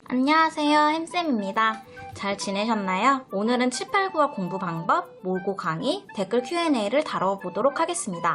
안녕하세요, 햄쌤입니다. 잘 지내셨나요? 오늘은 7, 8, 9월 공부 방법, 모의고 강의, 댓글 Q&A를 다뤄보도록 하겠습니다.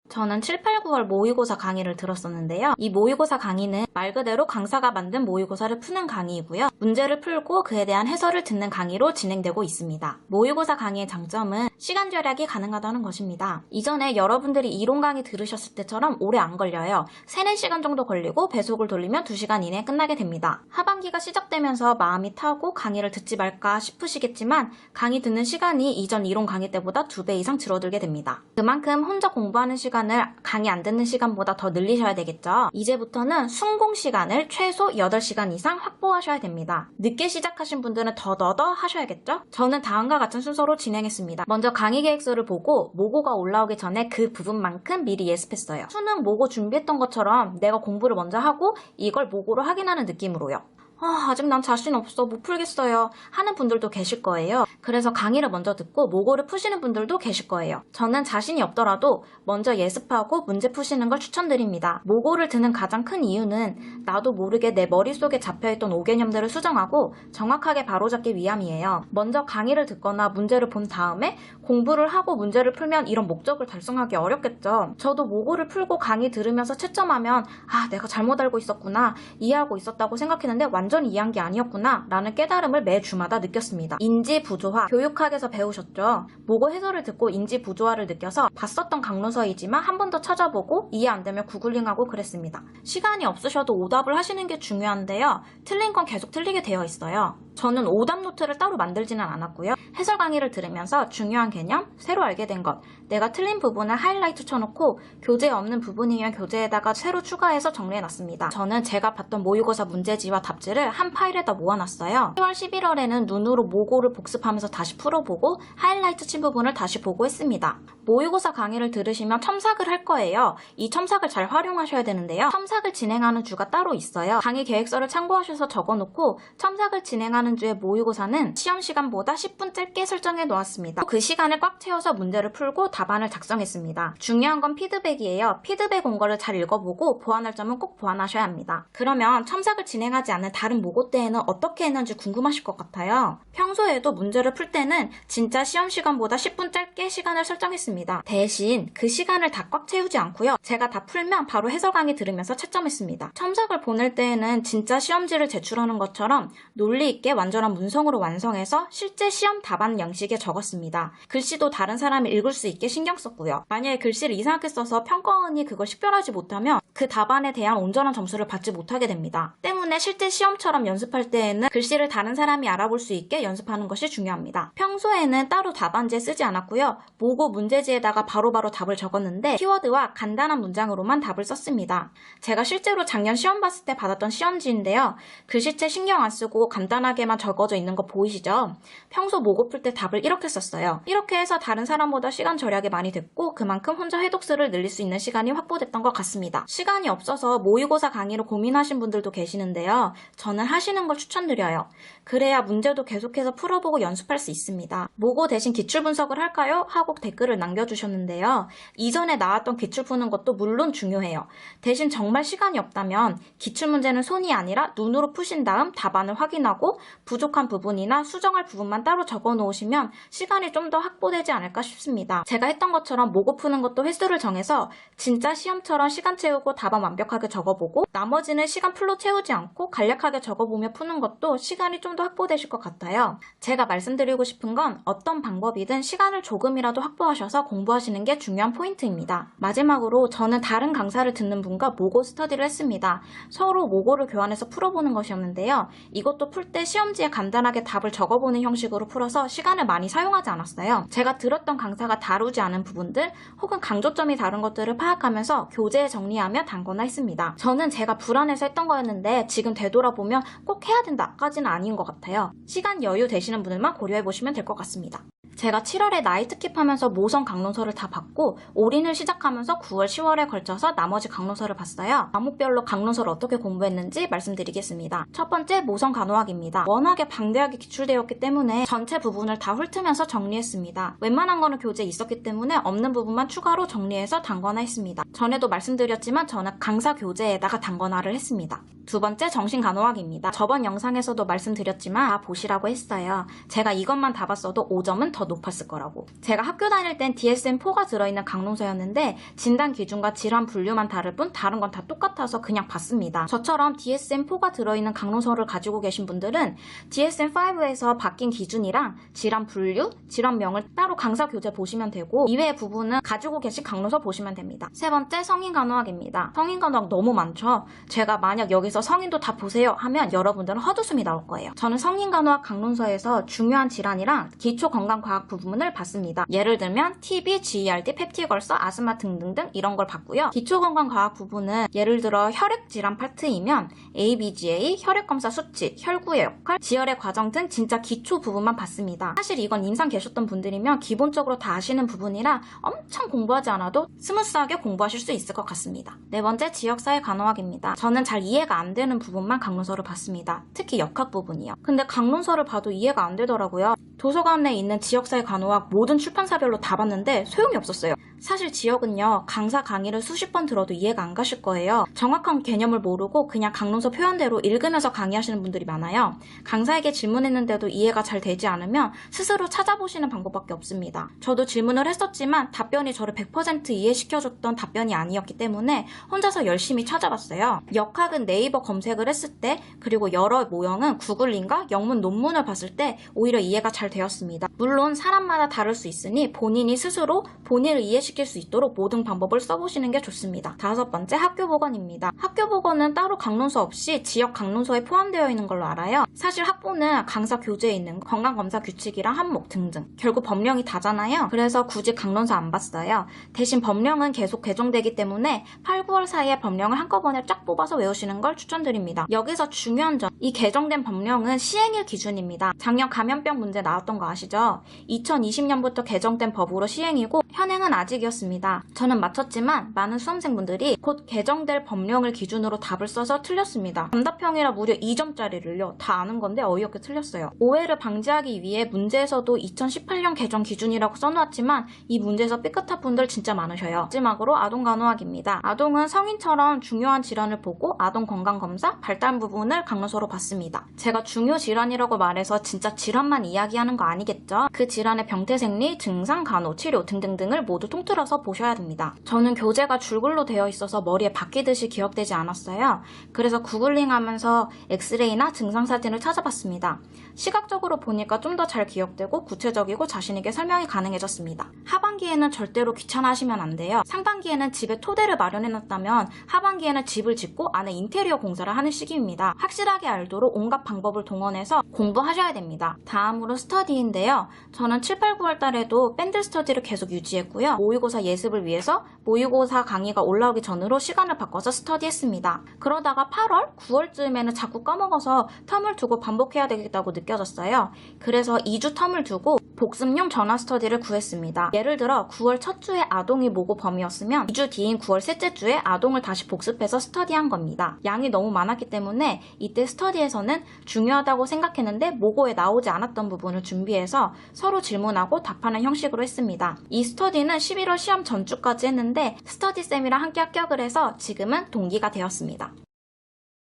저는 7, 8, 9월 모의고사 강의를 들었었는데요. 이 모의고사 강의는 말 그대로 강사가 만든 모의고사를 푸는 강의이고요. 문제를 풀고 그에 대한 해설을 듣는 강의로 진행되고 있습니다. 모의고사 강의의 장점은 시간 절약이 가능하다는 것입니다. 이전에 여러분들이 이론 강의 들으셨을 때처럼 오래 안 걸려요. 3, 4시간 정도 걸리고 배속을 돌리면 2시간 이내에 끝나게 됩니다. 하반기가 시작되면서 마음이 타고 강의를 듣지 말까 싶으시겠지만 강의 듣는 시간이 이전 이론 강의 때보다 2배 이상 줄어들게 됩니다. 그만큼 혼자 공부하는 시간을 강의 안 듣는 시간보다 더 늘리셔야 되겠죠. 이제부터는 순공 시간을 최소 8시간 이상 확보하셔야 됩니다. 늦게 시작하신 분들은 더더더 하셔야겠죠? 저는 다음과 같은 순서로 진행했습니다. 먼저 강의 계획서를 보고 모고가 올라오기 전에 그 부분만큼 미리 예습했어요. 수능 모고 준비했던 것처럼 내가 공부를 먼저 하고 이걸 모고로 확인하는 느낌으로요. 아직 난 자신 없어, 못 풀겠어요 하는 분들도 계실 거예요. 그래서 강의를 먼저 듣고 모고를 푸시는 분들도 계실 거예요. 저는 자신이 없더라도 먼저 예습하고 문제 푸시는 걸 추천드립니다. 모고를 드는 가장 큰 이유는 나도 모르게 내 머릿속에 잡혀있던 오개념들을 수정하고 정확하게 바로잡기 위함이에요. 먼저 강의를 듣거나 문제를 본 다음에 공부를 하고 문제를 풀면 이런 목적을 달성하기 어렵겠죠. 저도 모고를 풀고 강의 들으면서 채점하면 내가 잘못 알고 있었구나, 이해하고 있었다고 생각했는데 완전히 이해한 게 아니었구나 라는 깨달음을 매 주마다 느꼈습니다. 인지부조화, 교육학에서 배우셨죠? 모고 해설을 듣고 인지부조화를 느껴서 봤었던 강론서이지만 한 번 더 찾아보고 이해 안 되면 구글링하고 그랬습니다. 시간이 없으셔도 오답을 하시는 게 중요한데요. 틀린 건 계속 틀리게 되어 있어요. 저는 오답 노트를 따로 만들지는 않았고요. 해설 강의를 들으면서 중요한 개념, 새로 알게 된 것, 내가 틀린 부분을 하이라이트 쳐놓고 교재에 없는 부분이면 교재에다가 새로 추가해서 정리해놨습니다. 저는 제가 봤던 모의고사 문제지와 답지를 한 파일에다 모아놨어요. 10월, 11월에는 눈으로 모고를 복습하면서 다시 풀어보고 하이라이트 친 부분을 다시 보고 했습니다. 모의고사 강의를 들으시면 첨삭을 할 거예요. 이 첨삭을 잘 활용하셔야 되는데요. 첨삭을 진행하는 주가 따로 있어요. 강의 계획서를 참고하셔서 적어놓고 첨삭을 진행하는 주의 모의고사는 시험 시간보다 10분 짧게 설정해 놓았습니다. 그 시간을 꽉 채워서 문제를 풀고 답안을 작성했습니다. 중요한 건 피드백이에요. 피드백 온 거를 잘 읽어보고 보완할 점은 꼭 보완하셔야 합니다. 그러면 첨삭을 진행하지 않는 다른 모고 때에는 어떻게 했는지 궁금하실 것 같아요. 평소에도 문제를 풀 때는 진짜 시험 시간보다 10분 짧게 시간을 설정했습니다. 대신 그 시간을 다 꽉 채우지 않고요. 제가 다 풀면 바로 해설 강의 들으면서 채점했습니다. 첨삭을 보낼 때에는 진짜 시험지를 제출하는 것처럼 논리 있게 완전한 문성으로 완성해서 실제 시험 답안 양식에 적었습니다. 글씨도 다른 사람이 읽을 수 있게 신경 썼고요. 만약에 글씨를 이상하게 써서 평가원이 그걸 식별하지 못하면 그 답안에 대한 온전한 점수를 받지 못하게 됩니다. 때문에 실제 시험처럼 연습할 때에는 글씨를 다른 사람이 알아볼 수 있게 연습하는 것이 중요합니다. 평소에는 따로 답안지에 쓰지 않았고요. 모고 문제지에다가 바로바로 답을 적었는데 키워드와 간단한 문장으로만 답을 썼습니다. 제가 실제로 작년 시험 봤을 때 받았던 시험지인데요. 글씨체 신경 안 쓰고 간단하게만 적어져 있는 거 보이시죠? 평소 모고 풀 때 답을 이렇게 썼어요. 이렇게 해서 다른 사람보다 시간 절약이 많이 됐고 그만큼 혼자 회독수를 늘릴 수 있는 시간이 확보됐던 것 같습니다. 시간이 없어서 모의고사 강의로 고민하신 분들도 계시는데요. 저는 하시는 걸 추천드려요. 그래야 문제도 계속해서 풀어보고 연습할 수 있습니다. 모고 대신 기출 분석을 할까요? 하고 댓글을 남겨주셨는데요. 이전에 나왔던 기출 푸는 것도 물론 중요해요. 대신 정말 시간이 없다면 기출 문제는 손이 아니라 눈으로 푸신 다음 답안을 확인하고 부족한 부분이나 수정할 부분만 따로 적어 놓으시면 시간이 좀 더 확보되지 않을까 싶습니다. 제가 했던 것처럼 모고 푸는 것도 횟수를 정해서 진짜 시험처럼 시간 채우고 답안 완벽하게 적어보고 나머지는 시간 풀로 채우지 않고 간략하게 적어보며 푸는 것도 시간이 좀 더 확보되실 것 같아요. 제가 말씀드리고 싶은 건 어떤 방법이든 시간을 조금이라도 확보하셔서 공부하시는 게 중요한 포인트입니다. 마지막으로 저는 다른 강사를 듣는 분과 모고 스터디를 했습니다. 서로 모고를 교환해서 풀어보는 것이었는데요. 이것도 풀 때 시험지에 간단하게 답을 적어보는 형식으로 풀어서 시간을 많이 사용하지 않았어요. 제가 들었던 강사가 다루지 않은 부분들 혹은 강조점이 다른 것들을 파악하면서 교재에 정리하며 단거나 했습니다. 저는 제가 불안해서 했던 거였는데 지금 되돌아보면 꼭 해야 된다까지는 아닌 것 같아요. 시간 여유 되시는 분들만 고려해보시면 될 것 같습니다. 제가 7월에 나이트킵 하면서 모성 강론서를 다 봤고 올인을 시작하면서 9월, 10월에 걸쳐서 나머지 강론서를 봤어요. 과목별로 강론서를 어떻게 공부했는지 말씀드리겠습니다. 첫 번째, 모성 간호학입니다. 워낙에 방대하게 기출되었기 때문에 전체 부분을 다 훑으면서 정리했습니다. 웬만한 거는 교재에 있었기 때문에 없는 부분만 추가로 정리해서 단권화했습니다. 전에도 말씀드렸지만 저는 강사 교재에다가 단권화를 했습니다. 두 번째, 정신간호학입니다. 저번 영상에서도 말씀드렸지만 다 보시라고 했어요. 제가 이것만 다 봤어도 5점은 더 높았을 거라고. 제가 학교 다닐 땐 DSM-4가 들어있는 강론서였는데 진단 기준과 질환 분류만 다를 뿐 다른 건 다 똑같아서 그냥 봤습니다. 저처럼 DSM-4가 들어있는 강론서를 가지고 계신 분들은 DSM-5에서 바뀐 기준이랑 질환 분류, 질환명을 따로 강사 교재 보시면 되고 이외의 부분은 가지고 계신 강론서 보시면 됩니다. 세 번째, 성인간호학입니다. 성인간호학 너무 많죠? 제가 만약 여기서 성인도 다 보세요 하면 여러분들은 헛웃음이 나올 거예요. 저는 성인간호학 강론서에서 중요한 질환이랑 기초건강과학 부분을 봤습니다. 예를 들면 TB, GERD, 펩티걸서, 아스마 등등등 이런 걸 봤고요. 기초건강과학 부분은 예를 들어 혈액질환 파트이면 ABGA, 혈액검사 수치, 혈구의 역할, 지혈의 과정 등 진짜 기초 부분만 봤습니다. 사실 이건 임상 계셨던 분들이면 기본적으로 다 아시는 부분이라 엄청 공부하지 않아도 스무스하게 공부하실 수 있을 것 같습니다. 네 번째, 지역사회 간호학입니다. 저는 잘 이해가 안 되는 부분만 강론서를 봤습니다. 특히 역학 부분이요. 근데 강론서를 봐도 이해가 안 되더라고요. 도서관에 있는 지역사회 간호학 모든 출판사별로 다 봤는데 소용이 없었어요. 사실 지역은요, 강사 강의를 수십 번 들어도 이해가 안 가실 거예요. 정확한 개념을 모르고 그냥 강론서 표현대로 읽으면서 강의하시는 분들이 많아요. 강사에게 질문했는데도 이해가 잘 되지 않으면 스스로 찾아보시는 방법밖에 없습니다. 저도 질문을 했었지만 답변이 저를 100% 이해시켜줬던 답변이 아니었기 때문에 혼자서 열심히 찾아봤어요. 역학은 네이버 검색을 했을 때, 그리고 여러 모형은 구글링과 영문 논문을 봤을 때 오히려 이해가 잘 되었습니다. 물론 사람마다 다를 수 있으니 본인이 스스로 본인을 이해시킬 수 있도록 모든 방법을 써보시는 게 좋습니다. 다섯 번째, 학교보건입니다. 학교보건은 따로 강론서 없이 지역 강론서에 포함되어 있는 걸로 알아요. 사실 학보는 강사 교재에 있는 건강검사 규칙이랑 항목 등등 결국 법령이 다잖아요. 그래서 굳이 강론서 안 봤어요. 대신 법령은 계속 개정되기 때문에 8, 9월 사이에 법령을 한꺼번에 쫙 뽑아서 외우시는 걸 추천드립니다. 여기서 중요한 점, 이 개정된 법령은 시행일 기준입니다. 작년 감염병 문제 나왔던 거 아시죠? 2020년부터 개정된 법으로 시행이고 현행은 아직이었습니다. 저는 맞췄지만 많은 수험생분들이 곧 개정될 법령을 기준으로 답을 써서 틀렸습니다. 답답형이라 무려 2점짜리를요. 다 아는 건데 어이없게 틀렸어요. 오해를 방지하기 위해 문제에서도 2018년 개정 기준이라고 써놓았지만 이 문제에서 삐끗한 분들 진짜 많으셔요. 마지막으로 아동간호학입니다. 아동은 성인처럼 중요한 질환을 보고 아동 건강검사, 발달 부분을 강론서로 봤습니다. 제가 중요 질환이라고 말해서 진짜 질환만 이야기하는 거 아니겠죠? 그 질환의 병태생리, 증상, 간호, 치료 등등등을 모두 통틀어서 보셔야 됩니다. 저는 교재가 줄글로 되어 있어서 머리에 박히듯이 기억되지 않았어요. 그래서 구글링하면서 엑스레이나 증상 사진을 찾아봤습니다. 시각적으로 보니까 좀 더 잘 기억되고 구체적이고 자신있게 설명이 가능해졌습니다. 하반기에는 절대로 귀찮아하시면 안 돼요. 상반기에는 집에 토대를 마련해놨다면 하반기에는 집을 짓고 안에 인테리어 공사를 하는 시기입니다. 확실하게 알도록 온갖 방법을 동원해서 공부하셔야 됩니다. 다음으로 스터디인데요. 저는 7, 8, 9월 달에도 밴드 스터디를 계속 유지했고요. 모의고사 예습을 위해서 모의고사 강의가 올라오기 전으로 시간을 바꿔서 스터디했습니다. 그러다가 8월, 9월쯤에는 자꾸 까먹어서 텀을 두고 반복해야 되겠다고 느껴졌어요. 그래서 2주 텀을 두고 복습용 전화 스터디를 구했습니다. 예를 들어 9월 첫 주에 아동이 모고 범위였으면 2주 뒤인 9월 셋째 주에 아동을 다시 복습해서 스터디한 겁니다. 양이 너무 많았기 때문에 이때 스터디에서는 중요하다고 생각했는데 모고에 나오지 않았던 부분을 준비해서 서로 질문하고 답하는 형식으로 했습니다. 이 스터디는 11월 시험 전주까지 했는데 스터디쌤이랑 함께 합격을 해서 지금은 동기가 되었습니다.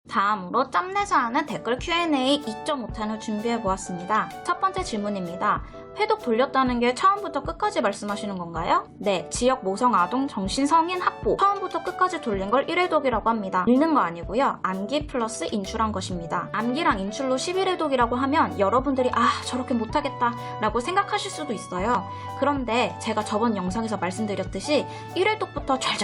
다음으로 짬내서 하는 댓글 Q&A 2.5탄을 준비해보았습니다. 첫 번째 질문입니다. 회독 돌렸다는 게 처음부터 끝까지 말씀하시는 건가요? 네, 지역 모성 아동 정신 성인 학보 처음부터 끝까지 돌린 걸 1회독이라고 합니다. 읽는 거 아니고요. 암기 플러스 인출한 것입니다. 암기랑 인출로 11회독이라고 하면 여러분들이 저렇게 못하겠다 라고 생각하실 수도 있어요. 그런데 제가 저번 영상에서 말씀드렸듯이 1회독부터 잘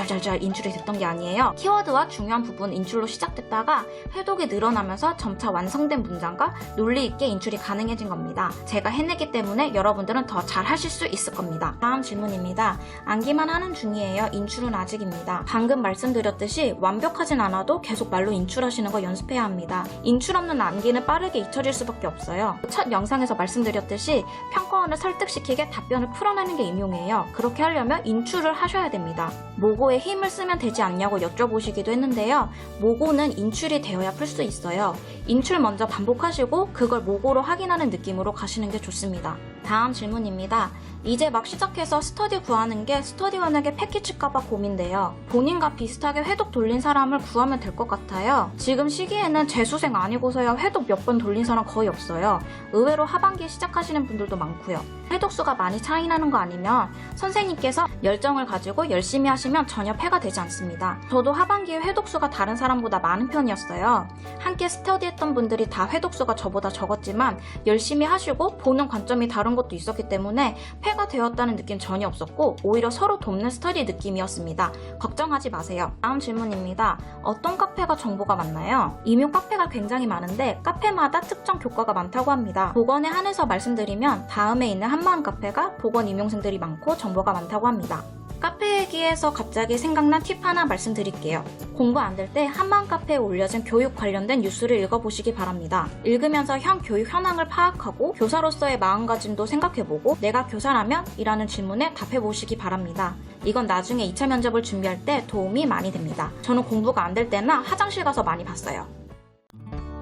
인출이 됐던 게 아니에요. 키워드와 중요한 부분 인출로 시작됐다가 회독이 늘어나면서 점차 완성된 문장과 논리 있게 인출이 가능해진 겁니다. 제가 해내기 때문에 여러분들은 더 잘 하실 수 있을 겁니다. 다음 질문입니다. 암기만 하는 중이에요. 인출은 아직입니다. 방금 말씀드렸듯이 완벽하진 않아도 계속 말로 인출하시는 거 연습해야 합니다. 인출 없는 암기는 빠르게 잊혀질 수밖에 없어요. 첫 영상에서 말씀드렸듯이 평가원을 설득시키게 답변을 풀어내는 게 임용이에요. 그렇게 하려면 인출을 하셔야 됩니다. 모고에 힘을 쓰면 되지 않냐고 여쭤보시기도 했는데요. 모고는 인출이 되어야 풀 수 있어요. 인출 먼저 반복하시고 그걸 모고로 확인하는 느낌으로 가시는 게 좋습니다. 다음 질문입니다. 이제 막 시작해서 스터디 구하는 게 스터디원에게 패키칠까봐 고민돼요. 본인과 비슷하게 회독 돌린 사람을 구하면 될 것 같아요. 지금 시기에는 재수생 아니고서야 회독 몇 번 돌린 사람 거의 없어요. 의외로 하반기에 시작하시는 분들도 많고요. 회독수가 많이 차이 나는 거 아니면 선생님께서 열정을 가지고 열심히 하시면 전혀 폐가 되지 않습니다. 저도 하반기에 회독수가 다른 사람보다 많은 편이었어요. 함께 스터디했던 분들이 다 회독수가 저보다 적었지만 열심히 하시고 보는 관점이 다른 것도 있었기 때문에 폐가 되었다는 느낌 전혀 없었고 오히려 서로 돕는 스터디 느낌이었습니다. 걱정하지 마세요. 다음 질문입니다. 어떤 카페가 정보가 많나요? 임용 카페가 굉장히 많은데 카페마다 특정 교과가 많다고 합니다. 보건에 한해서 말씀드리면 다음에 있는 한마음 카페가 보건 임용생들이 많고 정보가 많다고 합니다. 카페 얘기에서 갑자기 생각난 팁 하나 말씀드릴게요. 공부 안 될 때 한마음 카페에 올려진 교육 관련된 뉴스를 읽어보시기 바랍니다. 읽으면서 현 교육 현황을 파악하고 교사로서의 마음가짐도 생각해보고 내가 교사라면? 이라는 질문에 답해보시기 바랍니다. 이건 나중에 2차 면접을 준비할 때 도움이 많이 됩니다. 저는 공부가 안 될 때나 화장실 가서 많이 봤어요.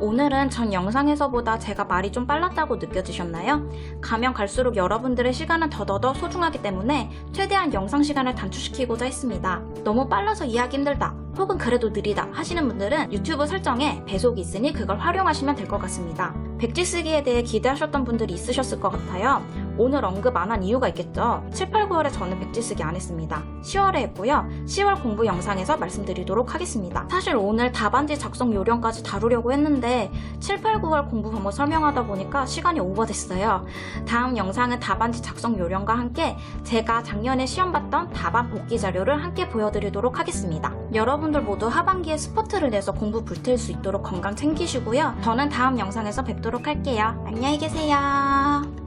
오늘은 전 영상에서보다 제가 말이 좀 빨랐다고 느껴지셨나요? 가면 갈수록 여러분들의 시간은 더더더 소중하기 때문에 최대한 영상 시간을 단축시키고자 했습니다. 너무 빨라서 이해하기 힘들다 혹은 그래도 느리다 하시는 분들은 유튜브 설정에 배속이 있으니 그걸 활용하시면 될 것 같습니다. 백지 쓰기에 대해 기대하셨던 분들이 있으셨을 것 같아요. 오늘 언급 안 한 이유가 있겠죠? 7, 8, 9월에 저는 백지 쓰기 안 했습니다. 10월에 했고요. 10월 공부 영상에서 말씀드리도록 하겠습니다. 사실 오늘 답안지 작성 요령까지 다루려고 했는데 7, 8, 9월 공부 방법 설명하다 보니까 시간이 오버됐어요. 다음 영상은 답안지 작성 요령과 함께 제가 작년에 시험 봤던 답안 복기 자료를 함께 보여드리도록 하겠습니다. 여러분들 모두 하반기에 스포트를 내서 공부 불태울 수 있도록 건강 챙기시고요. 저는 다음 영상에서 뵙도록 할게요. 안녕히 계세요.